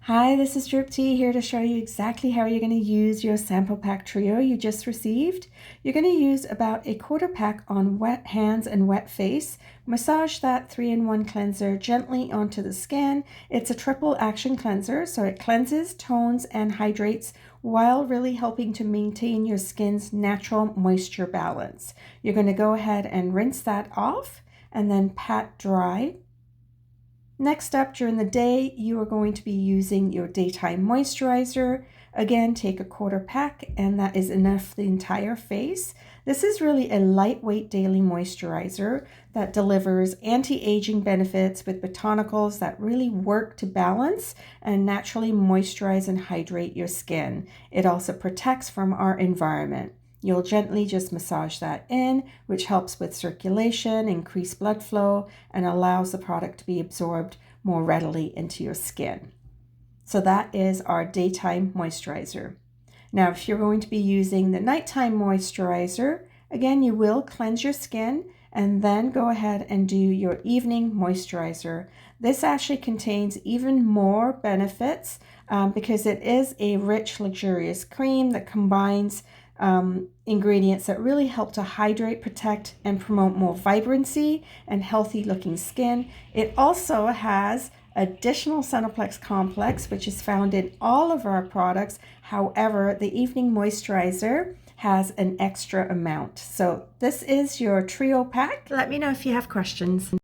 Hi, this is Dripti here to show you exactly how you're going to use your sample pack trio you just received. You're going to use about a quarter pack on wet hands and wet face. Massage that 3-in-1 cleanser gently onto the skin. It's a triple action cleanser, so it cleanses, tones, and hydrates while really helping to maintain your skin's natural moisture balance. You're going to go ahead and rinse that off and then pat dry. Next up, during the day, you are going to be using your daytime moisturizer. Again, take a quarter pack, and that is enough for the entire face. This is really a lightweight daily moisturizer that delivers anti-aging benefits with botanicals that really work to balance and naturally moisturize and hydrate your skin. It also protects from our environment. You'll gently just massage that in, which helps with circulation, increase blood flow, and allows the product to be absorbed more readily into your skin. So that is our daytime moisturizer. Now, if you're going to be using the nighttime moisturizer, again, you will cleanse your skin and then go ahead and do your evening moisturizer. This actually contains even more benefits because it is a rich, luxurious cream that combines ingredients that really help to hydrate, protect, and promote more vibrancy and healthy looking skin. It also has additional Seneplex complex, which is found in all of our products. However, the evening moisturizer has an extra amount. So this is your trio pack. Let me know if you have questions.